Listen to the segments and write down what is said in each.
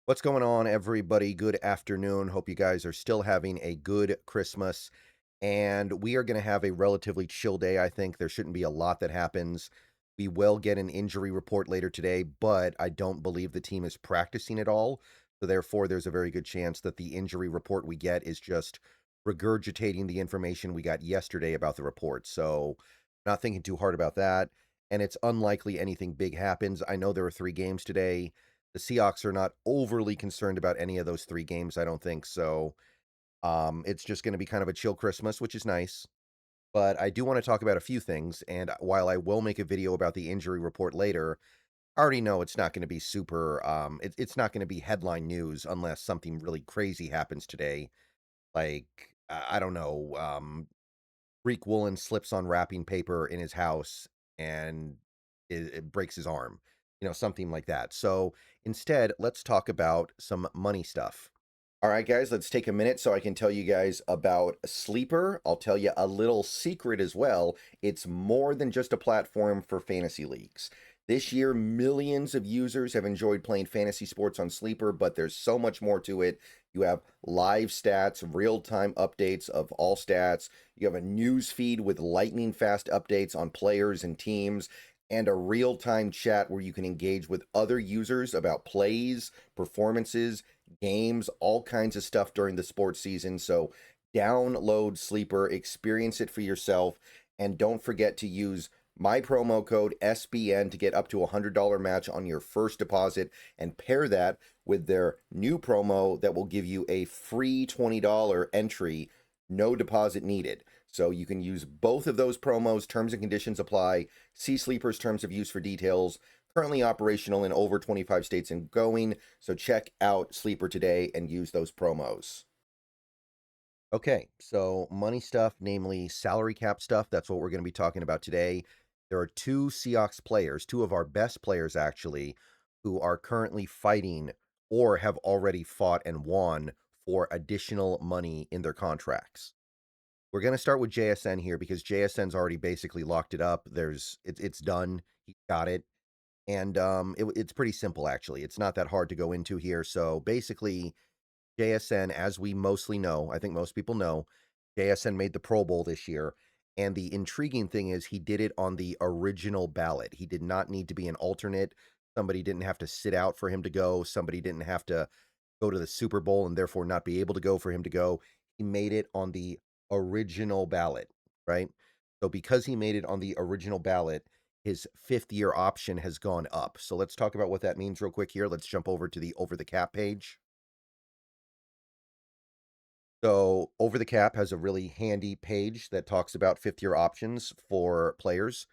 What's going on, everybody? Good afternoon. Hope you guys are still having a good Christmas. And we are going to have a relatively chill day, I think. There shouldn't be a lot that happens. We will get an injury report later today, but I don't believe the team is practicing at all. So, therefore, there's a very good chance that the injury report we get is just regurgitating the information we got yesterday about the report. So, not thinking too hard about that. And it's unlikely anything big happens. I know there are 3 games today. The Seahawks are not overly concerned about any of those 3 games, I don't think. So it's just going to be kind of a chill Christmas, which is nice. But I do want to talk about a few things. And while I will make a video about the injury report later, I already know it's not going to be super, it's not going to be headline news unless something really crazy happens today. Like, I don't know, Greek Woolen slips on wrapping paper in his house and it breaks his arm, something like that. So instead, let's talk about some money stuff. All right, guys, let's take a minute so I can tell you guys about Sleeper. I'll tell you a little secret as well. It's more than just a platform for fantasy leagues. This year, millions of users have enjoyed playing fantasy sports on Sleeper, but there's so much more to it. You have live stats, real-time updates of all stats. You have a news feed with lightning fast updates on players and teams, and a real-time chat where you can engage with other users about plays, performances, games, all kinds of stuff during the sports season. So download Sleeper, experience it for yourself, and don't forget to use my promo code SBN to get up to a $100 match on your first deposit, and pair that with their new promo that will give you a free $20 entry, no deposit needed. So you can use both of those promos. Terms and conditions apply. See Sleeper's terms of use for details. Currently operational in over 25 states and going. So check out Sleeper today and use those promos. Okay, so money stuff, namely salary cap stuff. That's what we're going to be talking about today. There are 2 Seahawks players, 2 of our best players actually, who are currently fighting or have already fought and won for additional money in their contracts. We're going to start with JSN here because JSN's already basically locked it up. It's done. He got it. And it's pretty simple, actually. It's not that hard to go into here. So basically, JSN, as we mostly know, I think most people know, JSN made the Pro Bowl this year. And the intriguing thing is he did it on the original ballot. He did not need to be an alternate. Somebody didn't have to sit out for him to go. Somebody didn't have to go to the Super Bowl and therefore not be able to go for him to go. He made it on the original ballot, right? So because he made it on the original ballot, his 5th-year option has gone up. So let's talk about what that means real quick here. Let's jump over to the Over the Cap page. So Over the Cap has a really handy page that talks about 5th-year options for players.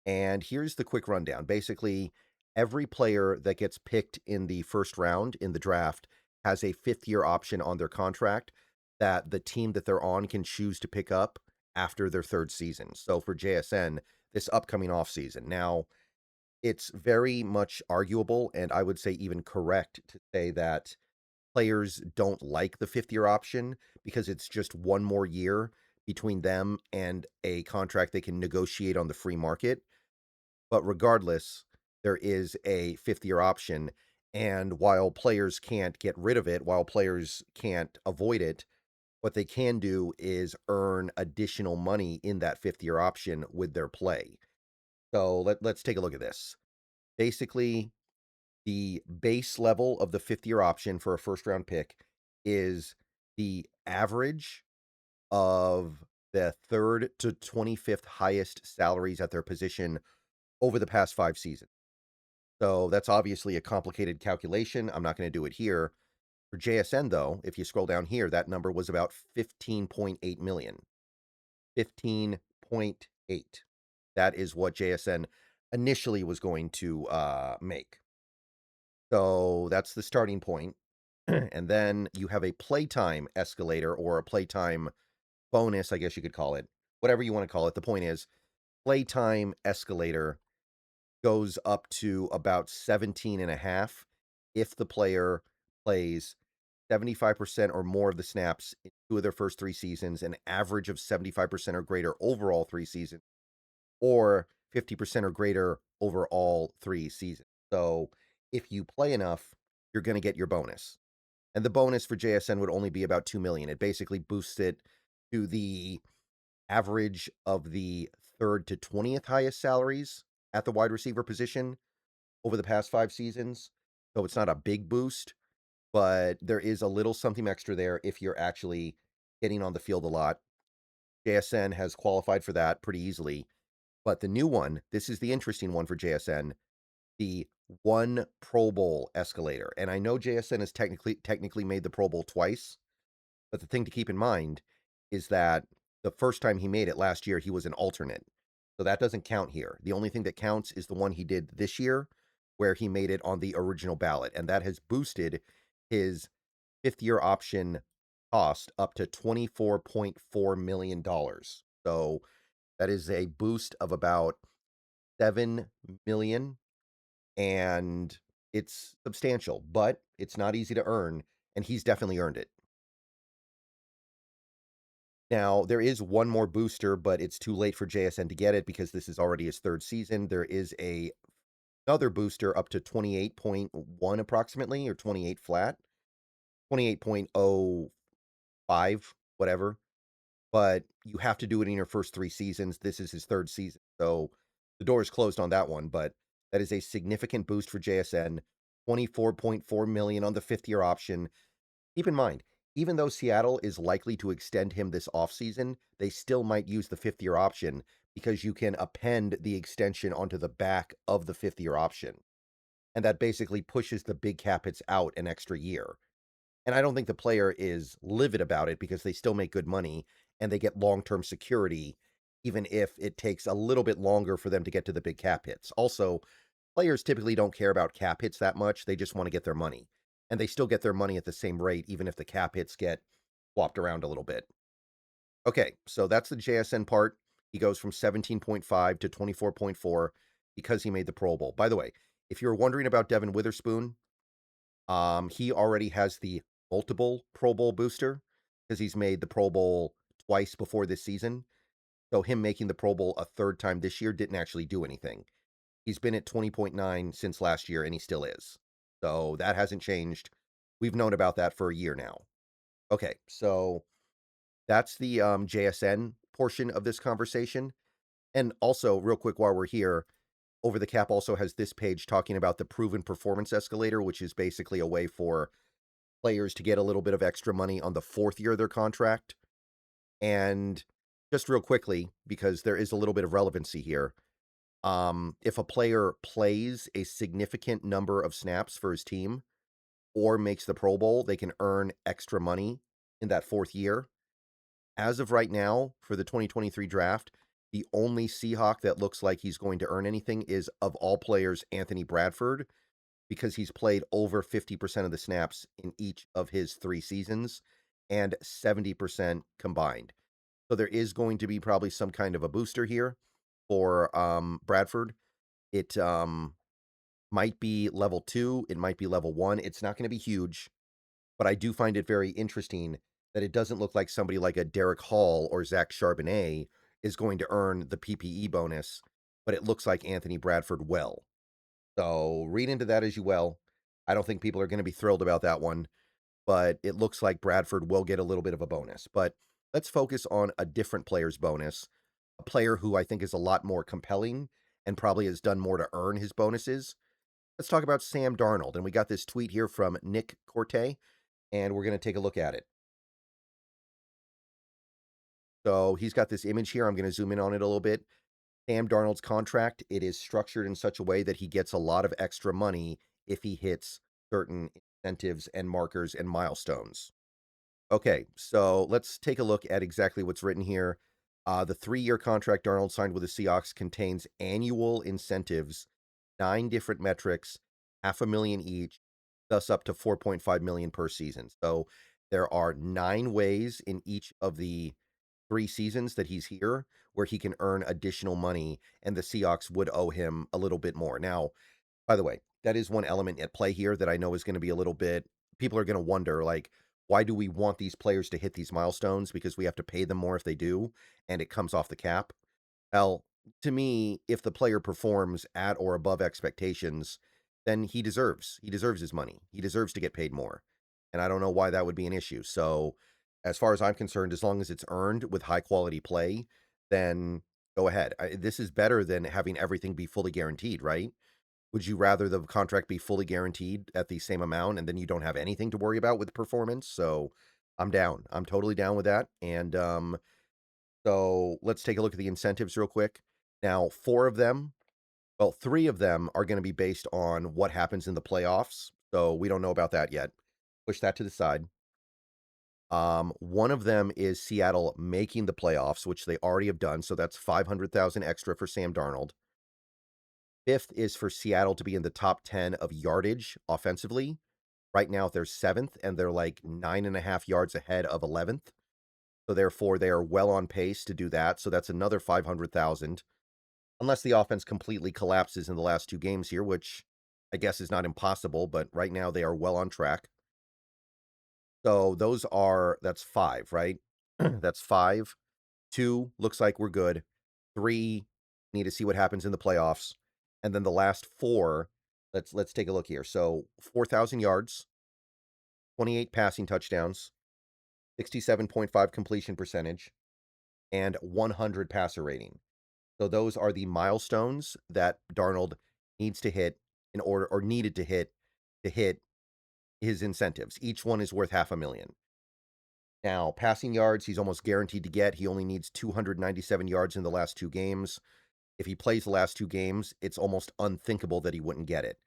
And here's the quick rundown. Basically, every player that gets picked in the first round in the draft has a 5th-year option on their contract that the team that they're on can choose to pick up after their 3rd season. So for JSN, this upcoming offseason. Now, it's very much arguable, and I would say even correct to say that players don't like the 5th-year option because it's just one more year between them and a contract they can negotiate on the free market. But regardless, there is a 5th-year option, and while players can't get rid of it, while players can't avoid it, what they can do is earn additional money in that 5th-year option with their play. So let's take a look at this. Basically, the base level of the 5th-year option for a first-round pick is the average of the 3rd to 25th highest salaries at their position over the past 5 seasons. So that's obviously a complicated calculation. I'm not going to do it here. For JSN, though, if you scroll down here, that number was about 15.8 million. 15.8. That is what JSN initially was going to make. So that's the starting point. And then you have a playtime escalator or a playtime bonus, I guess you could call it. Whatever you want to call it. The point is, playtime escalator goes up to about 17 and a half if the player plays 75% or more of the snaps in 2 of their first 3 seasons, an average of 75% or greater overall 3 seasons, or 50% or greater over all 3 seasons. So if you play enough, you're going to get your bonus. And the bonus for JSN would only be about 2 million. It basically boosts it to the average of the 3rd to 20th highest salaries at the wide receiver position over the past 5 seasons. So it's not a big boost, but there is a little something extra there if you're actually getting on the field a lot. JSN has qualified for that pretty easily. But the new one, this is the interesting one for JSN, the one Pro Bowl escalator. And I know JSN has technically made the Pro Bowl twice, but the thing to keep in mind is that the first time he made it last year, he was an alternate. So that doesn't count here. The only thing that counts is the one he did this year, where he made it on the original ballot. And that has boosted his 5th-year option cost up to $24.4 million. So that is a boost of about 7 million, and it's substantial, but it's not easy to earn, and he's definitely earned it. Now, there is one more booster, but it's too late for JSN to get it because this is already his 3rd season. There is another booster up to 28.1 approximately, or 28 flat, 28.05, whatever. But you have to do it in your first 3 seasons. This is his 3rd season, so the door is closed on that one, but that is a significant boost for JSN. 24.4 million on the 5th-year option. Keep in mind, even though Seattle is likely to extend him this offseason, they still might use the 5th-year option because you can append the extension onto the back of the 5th-year option. And that basically pushes the big cap hits out an extra year. And I don't think the player is livid about it because they still make good money and they get long-term security, even if it takes a little bit longer for them to get to the big cap hits. Also, players typically don't care about cap hits that much. They just want to get their money. And they still get their money at the same rate, even if the cap hits get swapped around a little bit. Okay, so that's the JSN part. He goes from 17.5 to 24.4 because he made the Pro Bowl. By the way, if you're wondering about Devin Witherspoon, he already has the multiple Pro Bowl booster because he's made the Pro Bowl twice before this season. So him making the Pro Bowl a 3rd time this year didn't actually do anything. He's been at 20.9 since last year, and he still is. So that hasn't changed. We've known about that for a year now. Okay, so that's the JSN portion of this conversation. And also, real quick while we're here, Over the Cap also has this page talking about the proven performance escalator, which is basically a way for players to get a little bit of extra money on the 4th year of their contract. And just real quickly, because there is a little bit of relevancy here, if a player plays a significant number of snaps for his team or makes the Pro Bowl, they can earn extra money in that 4th year. As of right now, for the 2023 draft, the only Seahawk that looks like he's going to earn anything is, of all players, Anthony Bradford, because he's played over 50% of the snaps in each of his 3 seasons and 70% combined. So there is going to be probably some kind of a booster here for Bradford. It might be level 2, it might be level 1. It's not going to be huge, but I do find it very interesting that it doesn't look like somebody like a Derek Hall or Zach Charbonnet is going to earn the PPE bonus, but it looks like Anthony Bradford will. So read into that as you will. I don't think people are going to be thrilled about that one, but it looks like Bradford will get a little bit of a bonus. But let's focus on a different player's bonus, a player who I think is a lot more compelling and probably has done more to earn his bonuses. Let's talk about Sam Darnold. And we got this tweet here from Nick Corte, and we're going to take a look at it. So he's got this image here. I'm going to zoom in on it a little bit. Sam Darnold's contract, it is structured in such a way that he gets a lot of extra money if he hits certain incentives and markers and milestones. Okay, so let's take a look at exactly what's written here. The 3-year contract Darnold signed with the Seahawks contains annual incentives, 9 different metrics, $500,000 each, thus up to $4.5 million per season. So there are 9 ways in each of the 3 seasons that he's here where he can earn additional money, and the Seahawks would owe him a little bit more. Now, by the way, that is one element at play here that I know is going to be a little bit, people are going to wonder, like, why do we want these players to hit these milestones? Because we have to pay them more if they do, and it comes off the cap. Well, to me, if the player performs at or above expectations, then he deserves his money. He deserves to get paid more. And I don't know why that would be an issue. So, as far as I'm concerned, as long as it's earned with high quality play, then go ahead. This is better than having everything be fully guaranteed, right? Would you rather the contract be fully guaranteed at the same amount and then you don't have anything to worry about with performance? So, I'm down. I'm totally down with that. And so let's take a look at the incentives real quick. Now, three of them are going to be based on what happens in the playoffs. So we don't know about that yet. Push that to the side. One of them is Seattle making the playoffs, which they already have done. So that's 500,000 extra for Sam Darnold. Fifth is for Seattle to be in the top 10 of yardage offensively. Right now, they're seventh, and they're like 9.5 yards ahead of 11th. So therefore, they are well on pace to do that. So that's another 500,000. Unless the offense completely collapses in the last two games here, which I guess is not impossible, but right now they are well on track. So that's five, right? That's five. Two, looks like we're good. Three, need to see what happens in the playoffs. And then the last four, let's take a look here. So 4,000 yards, 28 passing touchdowns, 67.5 completion percentage, and 100 passer rating. So those are the milestones that Darnold needs to hit in order, or needed to hit his incentives. Each one is worth 500,000. Now, passing yards, he's almost guaranteed to get. He only needs 297 yards in the last two games. If he plays the last two games, it's almost unthinkable that he wouldn't get it.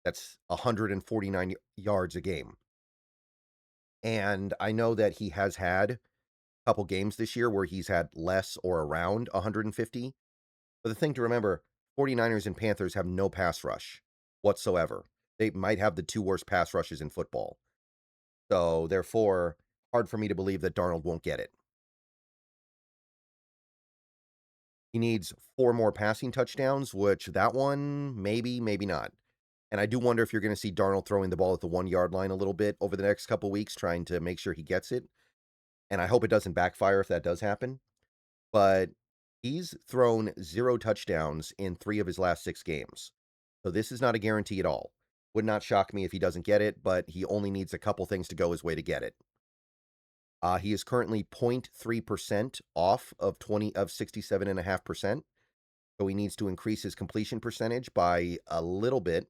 That's 149 yards a game. And I know that he has had a couple games this year where he's had less or around 150. But the thing to remember, 49ers and Panthers have no pass rush whatsoever. They might have the two worst pass rushes in football. So, therefore, hard for me to believe that Darnold won't get it. He needs 4 more passing touchdowns, which that one, maybe, maybe not. And I do wonder if you're going to see Darnold throwing the ball at the 1-yard line a little bit over the next couple weeks, trying to make sure he gets it. And I hope it doesn't backfire if that does happen. But he's thrown 0 touchdowns in 3 of his last 6 games. So this is not a guarantee at all. Would not shock me if he doesn't get it, but he only needs a couple things to go his way to get it. He is currently 0.3% off of 67.5%. So he needs to increase his completion percentage by a little bit.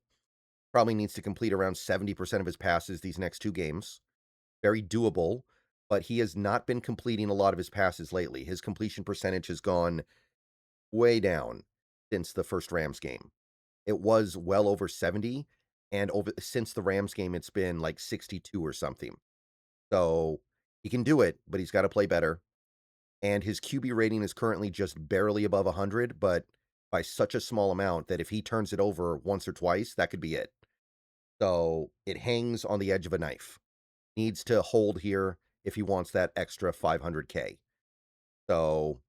Probably needs to complete around 70% of his passes these next 2 games. Very doable, but he has not been completing a lot of his passes lately. His completion percentage has gone way down since the first Rams game. It was well over 70, and since the Rams game, it's been like 62 or something. So he can do it, but he's got to play better. And his QB rating is currently just barely above 100, but by such a small amount that if he turns it over once or twice, that could be it. So it hangs on the edge of a knife. Needs to hold here if he wants that extra 500K. So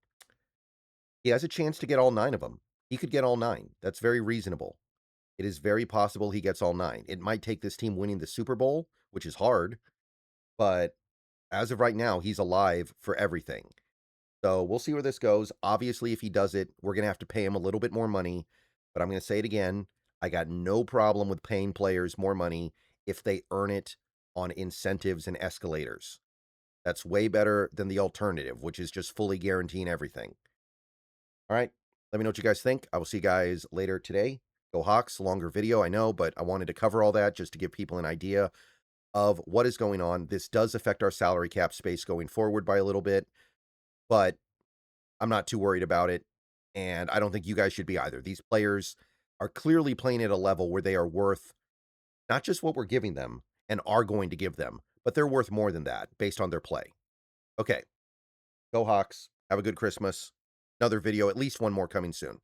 he has a chance to get all 9 of them. He could get all 9. That's very reasonable. It is very possible he gets all 9. It might take this team winning the Super Bowl, which is hard, but as of right now, he's alive for everything. So we'll see where this goes. Obviously, if he does it, we're going to have to pay him a little bit more money, but I'm going to say it again. I got no problem with paying players more money if they earn it on incentives and escalators. That's way better than the alternative, which is just fully guaranteeing everything. All right. Let me know what you guys think. I will see you guys later today. Go Hawks. Longer video, I know, but I wanted to cover all that just to give people an idea of what is going on. This does affect our salary cap space going forward by a little bit, but I'm not too worried about it. And I don't think you guys should be either. These players are clearly playing at a level where they are worth not just what we're giving them and are going to give them, but they're worth more than that based on their play. Okay. Go Hawks. Have a good Christmas. Another video, at least one more coming soon.